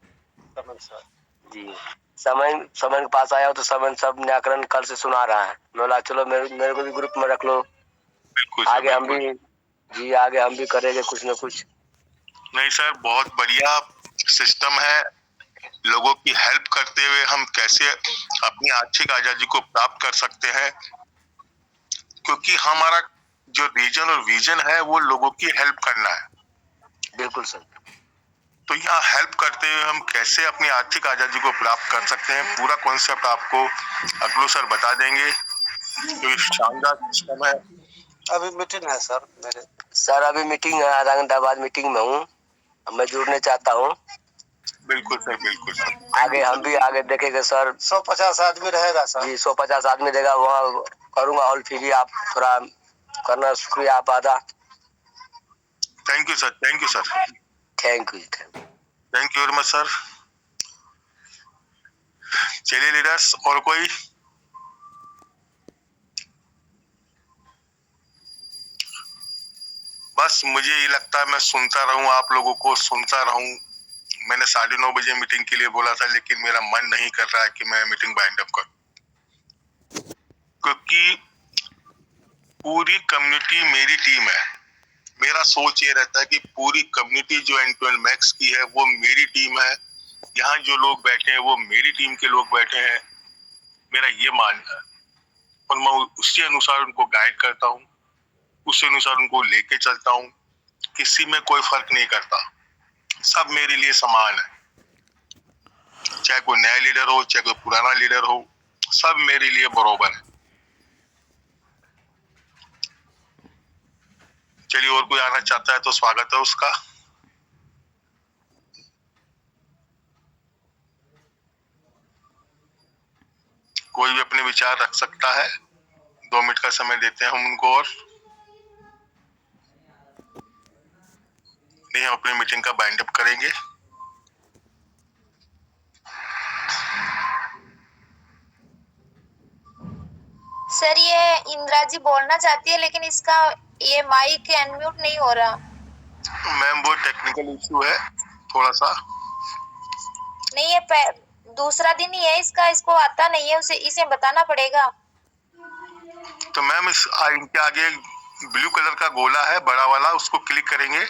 जी, समय के पास आया हो तो समय सब व्याकरण कल से सुना रहा है। बोला चलो मेरे को भी ग्रुप में रख लो, आगे हम भी जी, आगे हम भी करेंगे कुछ न कुछ। नहीं सर, बहुत बढ़िया सिस्टम है। लोगों की हेल्प करते हुए हम कैसे अपनी आर्थिक आजादी को प्राप्त कर सकते हैं, क्योंकि हमारा जो रीजन और विजन है वो लोगों की हेल्प करना है। बिल्कुल सर। तो यहाँ हेल्प करते हुए हम कैसे अपनी आर्थिक आजादी को प्राप्त कर सकते हैं, पूरा कॉन्सेप्ट आपको अगलो सर बता देंगे। तो शानदार सिस्टम है। अभी मीटिंग है सर मेरे। सर अभी मीटिंग है, आधा घंटा बाद मीटिंग में हूँ, मैं जुड़ने चाहता हूँ। बिल्कुल सर, बिल्कुल सर। आगे हम भी आगे देखेंगे सर। 150 आदमी रहेगा सर। जी, 150 आदमी रहेगा, वहाँ करूँगा हॉल फ्री। आप थोड़ा करना, शुक्रिया आप आधा। Thank you sir, thank you sir, thank you very much sir. चलिए लीडर्स, और कोई? बस मुझे ये लगता है मैं सुनता रहूं, आप लोगों को सुनता रहूं। मैंने 9:30 बजे मीटिंग के लिए बोला था, लेकिन मेरा मन नहीं कर रहा है कि मैं मीटिंग बाइंड अप करूं, क्योंकि पूरी कम्युनिटी मेरी टीम है। मेरा सोच ये रहता है कि पूरी कम्युनिटी जो एंटोन मैक्स की है वो मेरी टीम है। यहाँ जो लोग बैठे हैं वो मेरी टीम के लोग बैठे हैं, मेरा ये मानना है, और मैं उसी अनुसार उनको गाइड करता हूँ, उसी अनुसार उनको लेके चलता हूँ। किसी में कोई फर्क नहीं करता, सब मेरे लिए समान है। चाहे कोई नया लीडर हो, चाहे कोई पुराना लीडर हो, सब मेरे लिए बराबर है। चलिए, और कोई आना चाहता है तो स्वागत है उसका। कोई भी अपने विचार रख सकता है। 2 मिनट का समय देते हैं हम उनको, और नहीं हम अपनी मीटिंग का बाइंड अप करेंगे। सर ये इंदिरा जी बोलना चाहती है, लेकिन इसका ये माइक अनम्यूट नहीं हो रहा। मैम वो टेक्निकल इशू है थोड़ा सा। नहीं, ये दूसरा दिन ही है इसका, इसको आता नहीं है, उसे इसे बताना पड़ेगा। तो मैम इनके आगे ब्लू कलर का गोला है बड़ा वाला, उसको क्लिक करेंगे,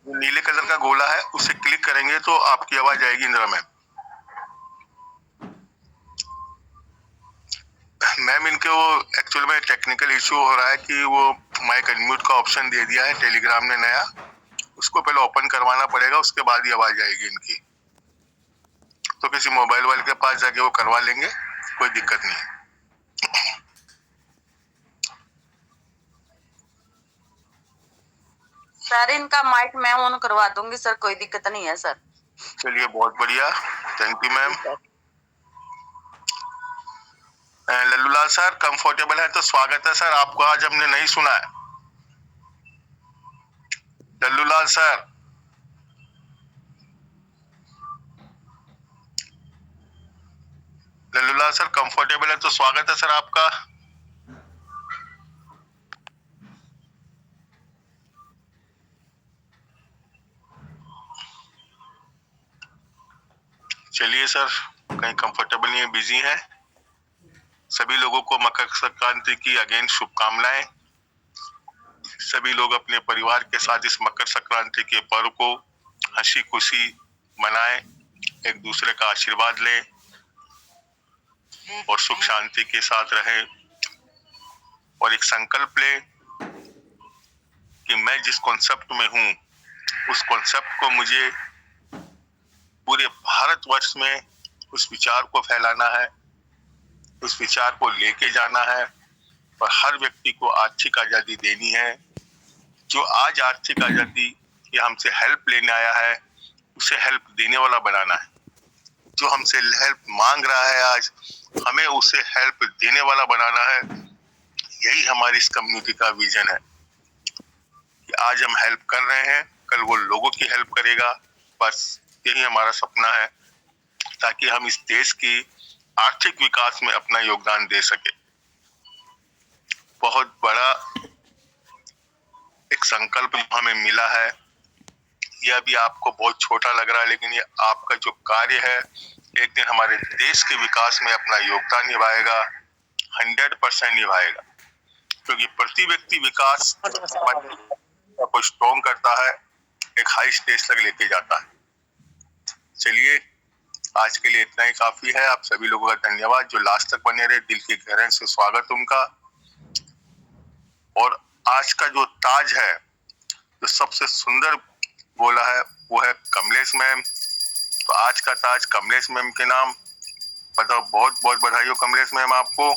नीले कलर का गोला है उसे क्लिक करेंगे तो आपकी आवाज आएगी इंदिरा मैम। मैम इनके वो एक्चुअल में टेक्निकल इशू हो रहा है कि वो माइक अनम्यूट का ऑप्शन दे दिया है टेलीग्राम ने नया, उसको पहले ओपन करवाना पड़ेगा, उसके बाद ही आवाज आएगी इनकी। तो किसी मोबाइल वाले के पास जाके वो करवा लेंगे, कोई दिक्कत नहीं। सर इनका माइक मैं ऑन करवा दूंगी सर, कोई दिक्कत नहीं है सर। चलिए बहुत बढ़िया, thank you ma'am. Lallu Lal sir comfortable है तो स्वागत है सर, आपको आज हमने नहीं सुना है। Lallu Lal sir, Lallu Lal sir comfortable है तो स्वागत है सर आपका। चलिए सर, कहीं कंफर्टेबल नहीं है, बिजी है। सभी लोगों को मकर संक्रांति की अगेन शुभकामनाएं। सभी लोग अपने परिवार के साथ इस मकर संक्रांति के पर्व को हंसी खुशी मनाएं, एक दूसरे का आशीर्वाद लें और सुख शांति के साथ रहें और एक संकल्प लें कि मैं जिस कॉन्सेप्ट में हूं उस कॉन्सेप्ट को मुझे पूरे भारतवर्ष में उस विचार को फैलाना है, उस विचार को लेके जाना है और हर व्यक्ति को आर्थिक आजादी देनी है। जो आज आर्थिक आजादी या हमसे हेल्प लेने आया है उसे हेल्प देने वाला बनाना है। जो हमसे हेल्प मांग रहा है आज, हमें उसे हेल्प देने वाला बनाना है। यही हमारी इस कम्युनिटी का विजन है कि आज हम हेल्प कर रहे हैं, कल वो लोगों की हेल्प करेगा। बस यही हमारा सपना है ताकि हम इस देश की आर्थिक विकास में अपना योगदान दे सके। बहुत बड़ा एक संकल्प हमें मिला है, यह भी आपको बहुत छोटा लग रहा है, लेकिन ये आपका जो कार्य है एक दिन हमारे देश के विकास में अपना योगदान निभाएगा, 100% निभाएगा। क्योंकि प्रति व्यक्ति विकास को स्ट्रॉन्ग करता है, एक हाई स्टेज तक लेके जाता है। चलिए आज के लिए इतना ही काफी है। आप सभी लोगों का धन्यवाद जो लास्ट तक बने रहे, दिल की गहराई से स्वागत उनका। और आज का जो ताज है, जो सबसे सुंदर बोला है वो है कमलेश मैम। तो आज का ताज कमलेश मैम के नाम। बताओ, बहुत बहुत बधाई हो कमलेश मैम आपको।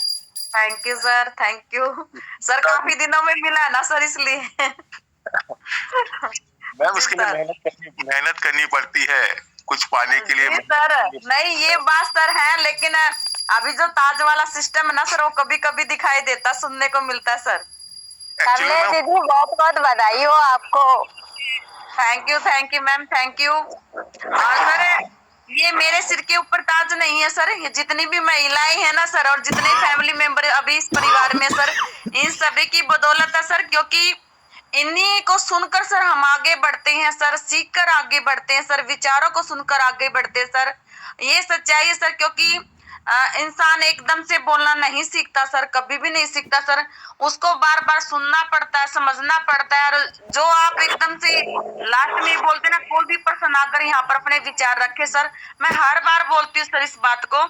Thank you sir, thank you sir. काफी दिनों में मिला ना सर, इसलिए मैम उसके लिए मेहनत करनी पड़ती है कुछ पाने के लिए सर। नहीं ये बात सर है, लेकिन अभी जो ताज वाला सिस्टम है ना सर, वो कभी कभी दिखाई देता, सुनने को मिलता है सर। दीदी बहुत बहुत बधाई हो आपको। Thank you ma'am, thank you. और सर ये मेरे सिर के ऊपर ताज नहीं है सर, ये जितनी भी महिलाएं हैं ना सर और जितने फैमिली मेंबर अभी इस परिवार में सर, इन सभी की बदौलत है सर। क्योंकि इन्हीं को सुनकर सर हम आगे बढ़ते हैं सर, सीखकर आगे बढ़ते हैं सर, विचारों को सुनकर आगे बढ़ते हैं सर। ये सच्चाई है सर। क्योंकि इंसान एकदम से बोलना नहीं सीखता सर, कभी भी नहीं सीखता सर। उसको बार बार सुनना पड़ता है, समझना पड़ता है। और जो आप एकदम से लास्ट में बोलते ना, कोई भी पर्सन आकर यहाँ पर अपने विचार रखे सर, मैं हर बार बोलती हूँ सर इस बात को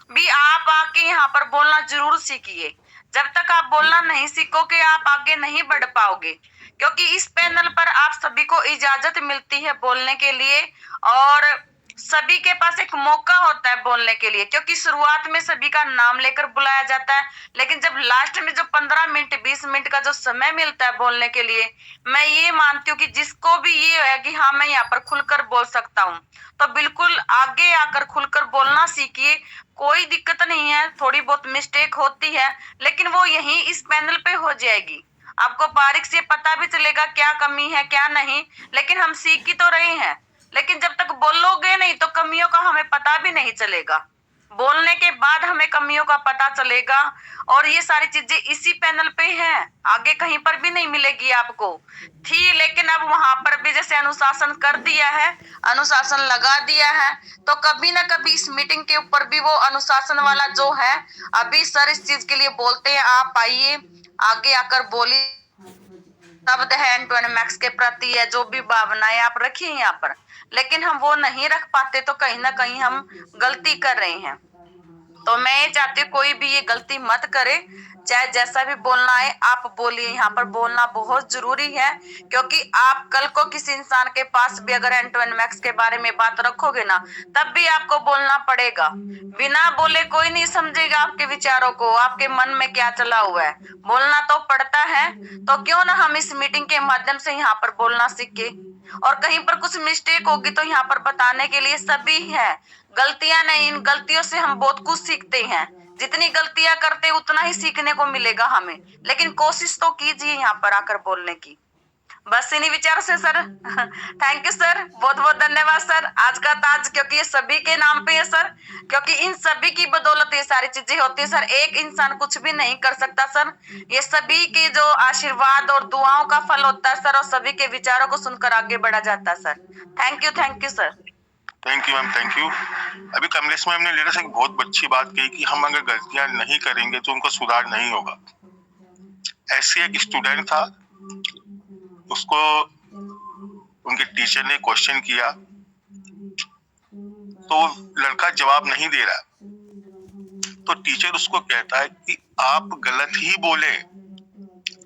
भी, आप आके यहाँ पर बोलना जरूर सीखिए। जब तक आप बोलना नहीं सीखोगे आप आगे नहीं बढ़ पाओगे। क्योंकि इस पैनल पर आप सभी को इजाजत मिलती है बोलने के लिए और सभी के पास एक मौका होता है बोलने के लिए। क्योंकि शुरुआत में सभी का नाम लेकर बुलाया जाता है, लेकिन जब लास्ट में जो 15 मिनट 20 मिनट का जो समय मिलता है बोलने के लिए, मैं ये मानती हूँ कि जिसको भी ये है कि हाँ मैं यहाँ पर खुलकर बोल सकता हूँ, तो बिल्कुल आगे आकर खुलकर बोलना सीखिए। कोई दिक्कत नहीं है, थोड़ी बहुत मिस्टेक होती है लेकिन वो यहीं इस पैनल पे हो जाएगी। आपको बारीक से पता भी चलेगा क्या कमी है क्या नहीं, लेकिन हम सीख ही तो रहे हैं। लेकिन जब तक बोलोगे नहीं तो कमियों का हमें पता भी नहीं चलेगा। बोलने के बाद हमें कमियों का पता चलेगा। और ये सारी चीजें इसी पैनल पे हैं, आगे कहीं पर भी नहीं मिलेगी आपको। थी लेकिन अब वहां पर भी जैसे अनुशासन कर दिया है, अनुशासन लगा दिया है, तो कभी ना कभी इस मीटिंग के ऊपर भी वो अनुशासन वाला जो है, अभी सर इस चीज के लिए बोलते हैं आप आइए आगे आकर बोलिए, शब्द है एंटोन मैक्स के प्रति है, जो भी भावनाएं आप रखिए यहाँ पर, लेकिन हम वो नहीं रख पाते तो कहीं ना कहीं हम गलती कर रहे हैं। तो मैं ये चाहती हूँ कोई भी ये गलती मत करे, चाहे जैसा भी बोलना है आप बोलिए। यहाँ पर बोलना बहुत जरूरी है, क्योंकि आप कल को किसी इंसान के पास भी अगर एंटोन मैक्स के बारे में बात रखोगे ना, तब भी आपको बोलना पड़ेगा। बिना बोले कोई नहीं समझेगा आपके विचारों को, आपके मन में क्या चला हुआ है, बोलना तो पड़ता है। तो क्यों ना हम इस मीटिंग के माध्यम से यहाँ पर बोलना सीखे, और कहीं पर कुछ मिस्टेक होगी तो यहाँ पर बताने के लिए सभी है। गलतियां नहीं, इन गलतियों से हम बहुत कुछ सीखते हैं, जितनी गलतियां करते उतना ही सीखने को मिलेगा हमें, लेकिन कोशिश तो कीजिए यहाँ पर आकर बोलने की। बस इन्हीं विचारों से सर थैंक यू सर, बहुत बहुत धन्यवाद सर। आज का ताज क्योंकि ये सभी के नाम पे है सर, क्योंकि इन सभी की बदौलत ये सारी चीजें होती है सर। एक इंसान कुछ भी नहीं कर सकता सर, ये सभी की जो आशीर्वाद और दुआओं का फल होता है सर, और सभी के विचारों को सुनकर आगे बढ़ा जाता है sir. Thank you sir. Thank you ma'am, thank you. अभी कमलेश मैम ने लेटर से एक बहुत अच्छी बात कही कि हम अगर गलतियां नहीं करेंगे तो उनका सुधार नहीं होगा। ऐसे एक स्टूडेंट था, उसको उनके टीचर ने क्वेश्चन किया तो लड़का जवाब नहीं दे रहा, तो टीचर उसको कहता है कि आप गलत ही बोले,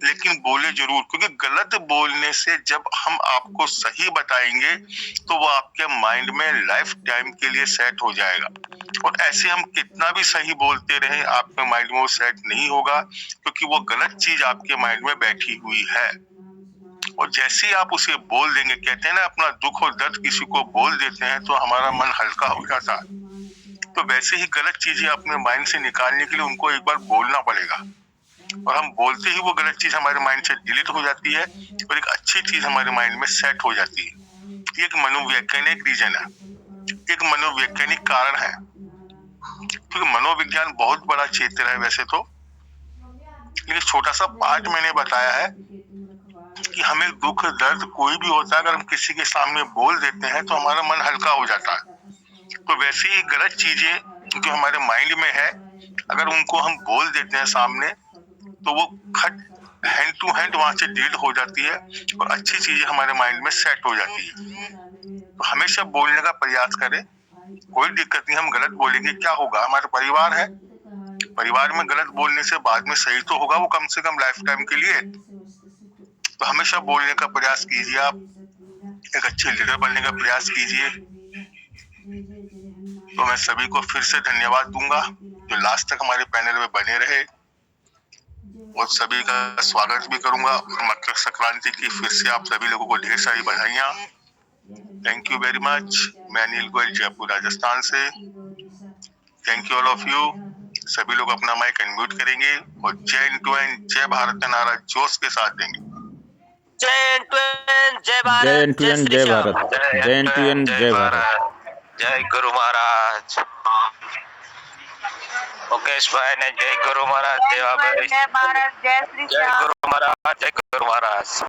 लेकिन बोले जरूर, क्योंकि गलत बोलने से जब हम आपको सही बताएंगे तो वो आपके माइंड में लाइफ टाइम के लिए सेट हो जाएगा। और ऐसे हम कितना भी सही बोलते रहे, आपके माइंड में वो सेट नहीं होगा, क्योंकि वो गलत चीज आपके माइंड में बैठी हुई है। और जैसे ही आप उसे बोल देंगे, कहते हैं ना अपना दुख और दर्द किसी को बोल देते हैं तो हमारा मन हल्का हो जाता है, तो वैसे ही गलत चीजें अपने माइंड से निकालने के लिए उनको एक बार बोलना पड़ेगा। और हम बोलते ही वो गलत चीज हमारे माइंड से डिलीट हो जाती है और एक अच्छी चीज हमारे माइंड में सेट हो जाती है। ये एक मनोवैज्ञानिक रीजन है, एक मनोवैज्ञानिक कारण है, क्योंकि मनोविज्ञान बहुत बड़ा क्षेत्र है वैसे तो, लेकिन छोटा सा पार्ट मैंने बताया है कि हमें दुख दर्द कोई भी होता है, अगर हम किसी के सामने बोल देते हैं तो हमारा मन हल्का हो जाता है। तो वैसे ही गलत चीजें जो हमारे माइंड में है, अगर उनको हम बोल देते हैं सामने, तो वो हैंड टू हैंड वहां से डील हो जाती है और अच्छी चीजें हमारे माइंड में सेट हो जाती है। तो हमेशा बोलने का प्रयास करें, कोई दिक्कत नहीं, हम गलत बोलेंगे क्या होगा, हमारा परिवार है, परिवार में गलत बोलने से बाद में सही तो होगा, वो कम से कम लाइफ टाइम के लिए। तो हमेशा बोलने का प्रयास कीजिए, आप एक अच्छे लीडर बनने का प्रयास कीजिए। तो मैं सभी को फिर से धन्यवाद दूंगा जो लास्ट तक हमारे पैनल में बने रहे, और सभी का स्वागत भी करूंगा। और मकर संक्रांति की फिर से आप सभी लोगों को ढेर सारी बधाइयां। Thank you very much. मैं अनिल गोयल, जयपुर, राजस्थान से। Thank you all of you. सभी लोग अपना माइक अनम्यूट करेंगे और जय एन जय भारत का नारा जोश के साथ देंगे। जय एन जय भारत, जय एन जय भारत, जय एन जय भारत, जय गुरु महाराज। मुकेश भाई ने जय गुरु महाराज, देवा भाई जय भारत, जय श्री जय राम। गुरु महाराज, जय गुरु महाराज।